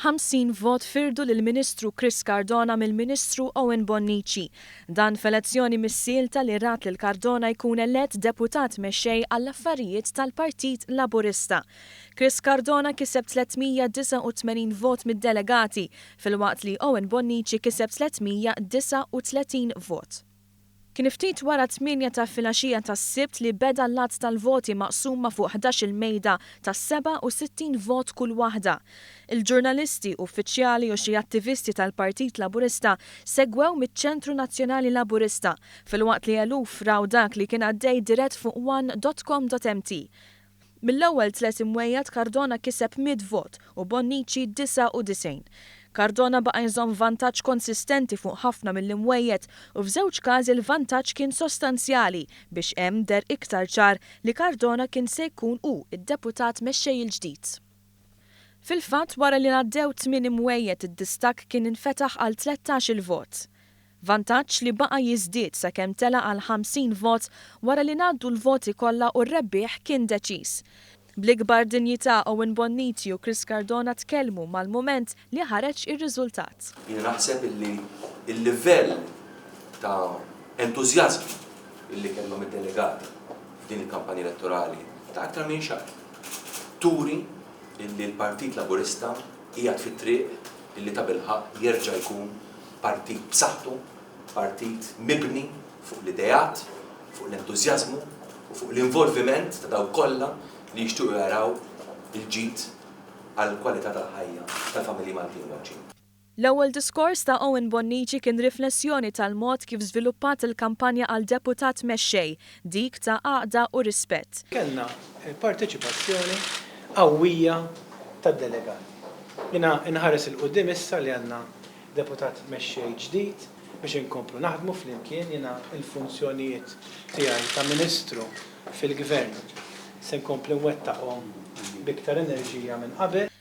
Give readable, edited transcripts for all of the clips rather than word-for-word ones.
50 vot firdu lill-Ministru Chris Cardona mill-Ministru Owen Bonnici. Dan f'elezzjoni mis-sielta li rat lil Cardona jkun elett deputat mexxej għall-affarijiet tal-Partit Laburista. Chris Cardona kiseb 389 vot mid-delegati, filwaqt li Owen Bonnici kiseb 339 vot. Kien ftit wara 8 ta' filgħaxija tas-Sibt li beda l-lat tal-voti maqsuma fuq 11 mejda ta' 67 vot kull waħda. Il-ġurnalisti, uffiċjali u xi attivisti tal-Partit Laburista segwew miċ-Ċentru Nazzjonali Laburista filwaqt li eluf raw dak li kien għaddej dirett fuq one.com.mt. Mill-ewwel 3 imwejjed Cardona kiseb 100 vot u Bonnici 99. Cardona baqa' jżomm vantaġġ konsistenti fuq ħafna mill-imwejjed u f'żewġ każi l-vantaġġ kien sostanzjali biex hemm der iktar ċar li Cardona kien se jkun id-deputat mexxej il-ġdid. Fil-fatt wara li ngħaddew 8 imwejjed id-distakk kien infetaħ għal 13 vot. Vantaġġ li baqa' jiżdied sakemm tela għal 50 vot wara li ngħaddu l-voti kollha u r-rebbieħ kien deċiż. Bl-ikbar dinjità Owen Bonnici u Chris Cardona tkellmu mal-mument li ħareġ ir-riżultat. Jien naħseb illi il-livell ta' entużjażmu illi kellhom id-delegati f'din il-kampanja elettorali ta' aktar minn xahar turi illi l-Partit Laburista qiegħed fit-triq illi ta' bilħaq jerġa' jkun partit b'saħħtu, partit mibni fuq l-idejat, fuq l-entużjażmu u fuq l-involviment ta' dawk kollha li jixtuqu jaraw il-ġid għal kwalità tal-ħajja tal-familji Maltin waċin. L-ewwel diskors ta' Owen Bonnici kien riflessjoni tal-mod kif żviluppat il-kampanja għal deputat mexxej, dik ta' għaqda u rispett. Kellna parteċipazzjoni qawwija tad-delegati. Jiena inħares il-qudiem issa li għandna deputat mexxej ġdid biex inkomplu naħdmu flimkien jiena il-funzjonijiet tiegħi ta' Ministru fil-Gvern se nkomplu nwettaqhom biktar enerġija minn qabel.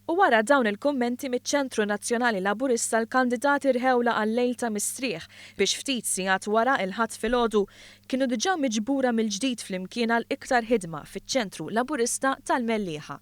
U wara dawn il-kummenti miċ-Ċentru Nazzjonali Laburista l-kandidati rħewla għal-lejl ta' mistrieħ biex ftit sigħat wara il-ħadd filgħodu kienu diġà miġbura mill-ġdid flimkien għal iktar ħidma fiċ-Ċentru Laburista tal-Mellieħa.